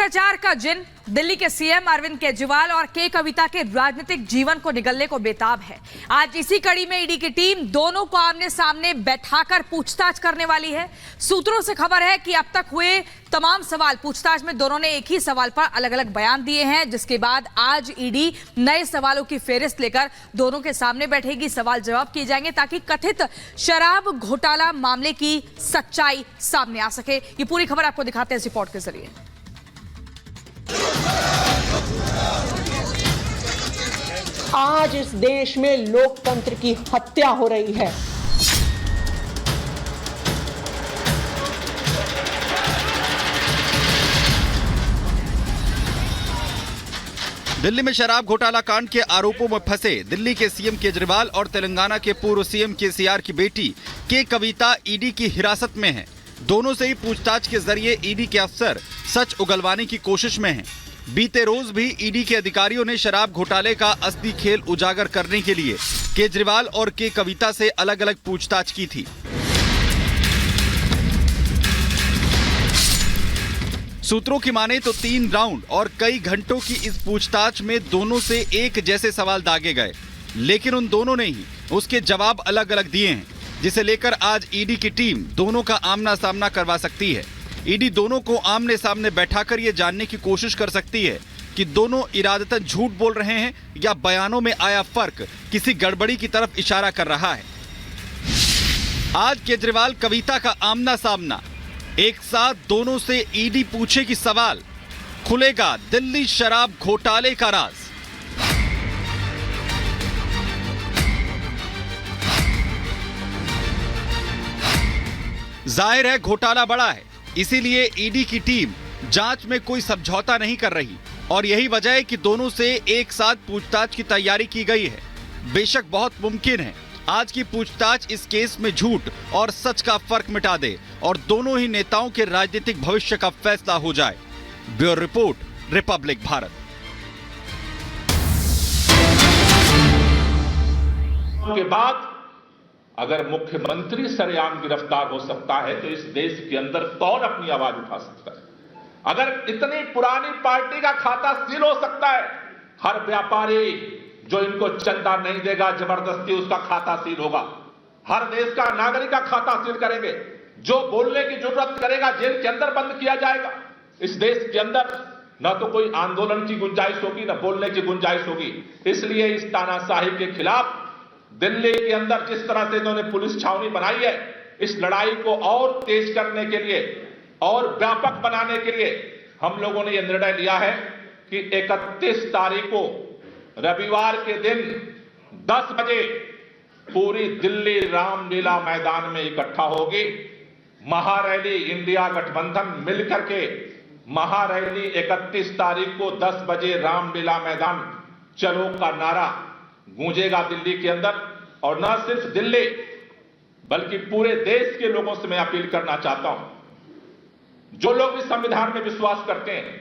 भ्रष्टाचार का जिन दिल्ली के सीएम अरविंद केजरीवाल और के कविता के राजनीतिक जीवन को निगलने को बेताब है। आज इसी कड़ी में ईडी की टीम दोनों को आमने सामने बैठाकर पूछताछ करने वाली है। सूत्रों से खबर है कि अब तक हुए तमाम सवाल पूछताछ में दोनों ने एक ही सवाल पर अलग अलग बयान दिए हैं, जिसके बाद आज ईडी नए सवालों की फेहरिस्त लेकर दोनों के सामने बैठेगी। सवाल जवाब किए जाएंगे ताकि कथित शराब घोटाला मामले की सच्चाई सामने आ सके। ये पूरी खबर आपको दिखाते हैं इस रिपोर्ट के जरिए। आज इस देश में लोकतंत्र की हत्या हो रही है। दिल्ली में शराब घोटाला कांड के आरोपों में फंसे दिल्ली के सीएम केजरीवाल और तेलंगाना के पूर्व सीएम केसीआर की बेटी के कविता ईडी की हिरासत में है। दोनों से ही पूछताछ के जरिए ईडी के अफसर सच उगलवाने की कोशिश में हैं। बीते रोज भी ईडी के अधिकारियों ने शराब घोटाले का असली खेल उजागर करने के लिए केजरीवाल और के कविता से अलग अलग पूछताछ की थी। सूत्रों की माने तो 3 राउंड और कई घंटों की इस पूछताछ में दोनों से एक जैसे सवाल दागे गए, लेकिन उन दोनों ने ही उसके जवाब अलग अलग दिए हैं, जिसे लेकर आज ईडी की टीम दोनों का आमना सामना करवा सकती है। ईडी दोनों को आमने सामने बैठाकर ये जानने की कोशिश कर सकती है कि दोनों इरादतन झूठ बोल रहे हैं या बयानों में आया फर्क किसी गड़बड़ी की तरफ इशारा कर रहा है। आज केजरीवाल कविता का आमना सामना, एक साथ दोनों से ईडी पूछेगी सवाल, खुलेगा दिल्ली शराब घोटाले का राज। जाहिर है घोटाला बड़ा है, इसीलिए ईडी की टीम जांच में कोई समझौता नहीं कर रही और यही वजह है कि दोनों से एक साथ पूछताछ की तैयारी की गई है। बेशक बहुत मुमकिन है आज की पूछताछ इस केस में झूठ और सच का फर्क मिटा दे और दोनों ही नेताओं के राजनीतिक भविष्य का फैसला हो जाए। Bureau report, Republic Bharat. के बाद अगर मुख्यमंत्री सरेआम गिरफ्तार हो सकता है तो इस देश के अंदर कौन अपनी आवाज उठा सकता है? अगर इतनी पुरानी पार्टी का खाता सील हो सकता है, हर व्यापारी जो इनको चंदा नहीं देगा जबरदस्ती उसका खाता सील होगा। हर देश का नागरिक का खाता सील करेंगे। जो बोलने की जरूरत करेगा जेल के अंदर बंद किया जाएगा। इस देश के अंदर न तो कोई आंदोलन की गुंजाइश होगी न बोलने की गुंजाइश होगी। इसलिए इस तानाशाही के खिलाफ दिल्ली के अंदर जिस तरह से इन्होंने पुलिस छावनी बनाई है, इस लड़ाई को और तेज करने के लिए और व्यापक बनाने के लिए हम लोगों ने यह निर्णय लिया है कि 31 तारीख को रविवार के दिन 10 बजे पूरी दिल्ली रामलीला मैदान में इकट्ठा होगी। महारैली इंडिया गठबंधन मिलकर के महारैली 31 तारीख को 10 बजे रामलीला मैदान चलो का नारा गूंजेगा दिल्ली के अंदर। और न सिर्फ दिल्ली बल्कि पूरे देश के लोगों से मैं अपील करना चाहता हूं, जो लोग भी संविधान में विश्वास करते हैं,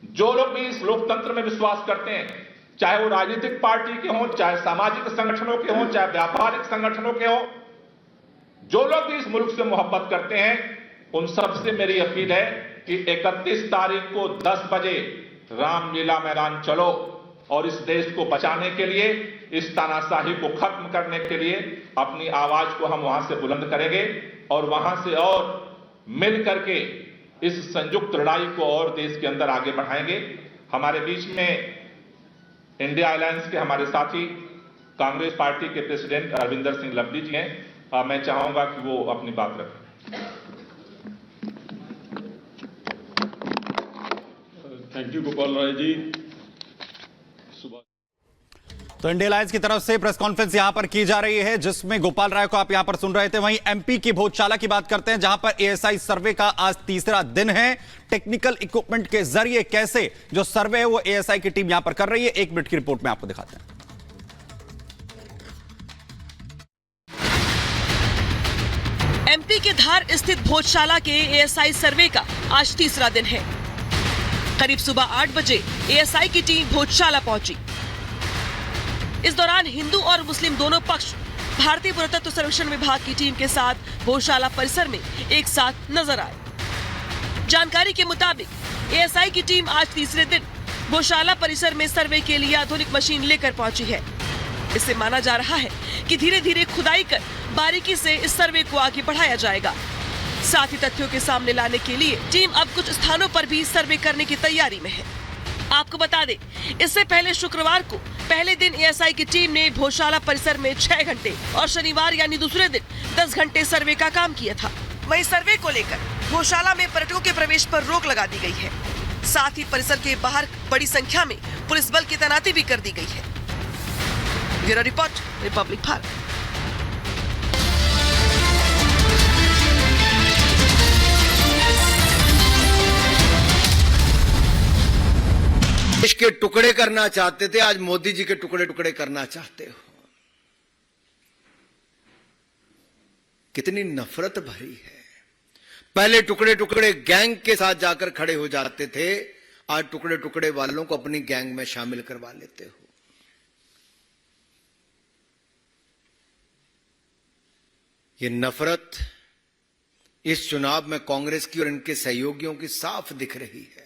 जो लोग भी इस लोकतंत्र में विश्वास करते हैं, चाहे वो राजनीतिक पार्टी के हों, चाहे सामाजिक संगठनों के हों, चाहे व्यापारिक संगठनों के हों, जो लोग भी इस मुल्क से मोहब्बत करते हैं, उन सबसे मेरी अपील है कि 31 तारीख को 10 बजे रामलीला मैदान चलो और इस देश को बचाने के लिए, इस तानाशाही को खत्म करने के लिए अपनी आवाज को हम वहां से बुलंद करेंगे और वहां से और मिल करके इस संयुक्त लड़ाई को और देश के अंदर आगे बढ़ाएंगे। हमारे बीच में इंडिया अलायंस के हमारे साथी कांग्रेस पार्टी के प्रेसिडेंट अरविंदर सिंह लवली जी हैं। मैं चाहूंगा कि वो अपनी बात रखें। Thank you Gopal Rai ji. तो इंडिया अलायंस की तरफ से प्रेस कॉन्फ्रेंस यहां पर की जा रही है, जिसमें गोपाल राय को आप यहां पर सुन रहे थे। वहीं एमपी की भोजशाला की बात करते हैं, जहां पर एएसआई सर्वे का आज तीसरा दिन है। टेक्निकल इक्विपमेंट के जरिए कैसे जो सर्वे है वो एएसआई की टीम यहां पर कर रही है। 1 मिनट की रिपोर्ट में आपको दिखाते हैं। एमपी के धार स्थित भोजशाला के एएसआई सर्वे का आज तीसरा दिन है। करीब सुबह 8 बजे एएसआई की टीम भोजशाला पहुंची। इस दौरान हिंदू और मुस्लिम दोनों पक्ष भारतीय पुरातत्व सर्वेक्षण विभाग की टीम के साथ भोजशाला परिसर में एक साथ नजर आए। जानकारी के मुताबिक एएसआई की टीम आज तीसरे दिन गौशाला परिसर में सर्वे के लिए आधुनिक मशीन लेकर पहुंची है। इससे माना जा रहा है कि धीरे धीरे खुदाई कर बारीकी से इस सर्वे को आगे बढ़ाया जाएगा। साथ ही तथ्यों के सामने लाने के लिए टीम अब कुछ स्थानों पर भी सर्वे करने की तैयारी में है। आपको बता दें, इससे पहले शुक्रवार को पहले दिन एएसआई की टीम ने भोजशाला परिसर में 6 घंटे और शनिवार यानी दूसरे दिन 10 घंटे सर्वे का काम किया था। वहीं सर्वे को लेकर गौशाला में पर्यटकों के प्रवेश पर रोक लगा दी गई है। साथ ही परिसर के बाहर बड़ी संख्या में पुलिस बल की तैनाती भी कर दी गई है। Bureau report, Republic Bharat. देश के टुकड़े करना चाहते थे, आज मोदी जी के टुकड़े टुकड़े करना चाहते हो। कितनी नफरत भरी है। पहले टुकड़े टुकड़े गैंग के साथ जाकर खड़े हो जाते थे, आज टुकड़े टुकड़े वालों को अपनी गैंग में शामिल करवा लेते हो। ये नफरत इस चुनाव में कांग्रेस की और इनके सहयोगियों की साफ दिख रही है।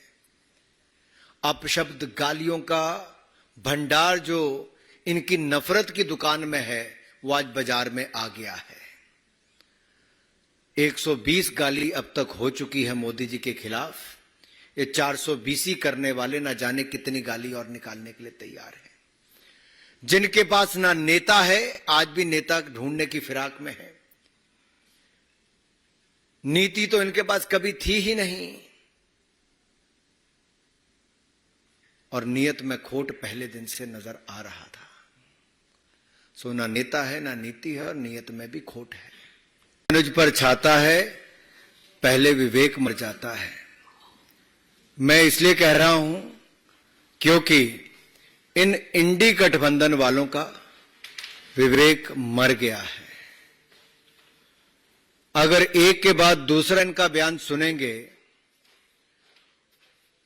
अपशब्द गालियों का भंडार जो इनकी नफरत की दुकान में है, वो आज बाजार में आ गया है। 120 गाली अब तक हो चुकी है मोदी जी के खिलाफ। ये 420 करने वाले ना जाने कितनी गाली और निकालने के लिए तैयार हैं। जिनके पास ना नेता है, आज भी नेता ढूंढने की फिराक में है। नीति तो इनके पास कभी थी ही नहीं, और नियत में खोट पहले दिन से नजर आ रहा था। सो ना नेता है, ना नीति है, और नियत में भी खोट है। मनुज पर छाता है, पहले विवेक मर जाता है। मैं इसलिए कह रहा हूं क्योंकि इन इंडी गठबंधन वालों का विवेक मर गया है। अगर एक के बाद दूसरा इनका बयान सुनेंगे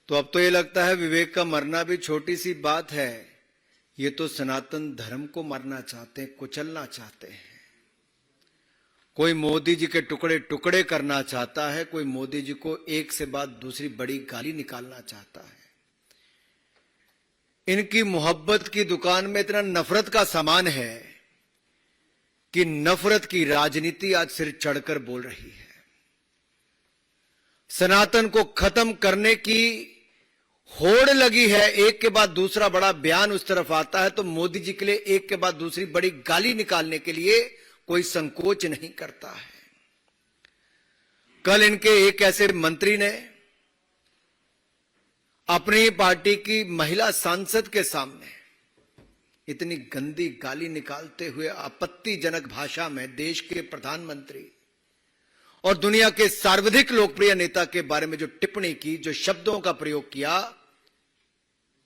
तो अब तो ये लगता है विवेक का मरना भी छोटी सी बात है। ये तो सनातन धर्म को मरना चाहते हैं, कुचलना चाहते हैं। कोई मोदी जी के टुकड़े टुकड़े करना चाहता है, कोई मोदी जी को एक से बाद दूसरी बड़ी गाली निकालना चाहता है। इनकी मोहब्बत की दुकान में इतना नफरत का सामान है कि नफरत की राजनीति आज सिर चढ़कर बोल रही है। सनातन को खत्म करने की होड़ लगी है। एक के बाद दूसरा बड़ा बयान उस तरफ आता है तो मोदी जी के लिए एक के बाद दूसरी बड़ी गाली निकालने के लिए कोई संकोच नहीं करता है। कल इनके एक ऐसे मंत्री ने अपनी पार्टी की महिला सांसद के सामने इतनी गंदी गाली निकालते हुए आपत्तिजनक भाषा में देश के प्रधानमंत्री और दुनिया के सर्वाधिक लोकप्रिय नेता के बारे में जो टिप्पणी की, जो शब्दों का प्रयोग किया,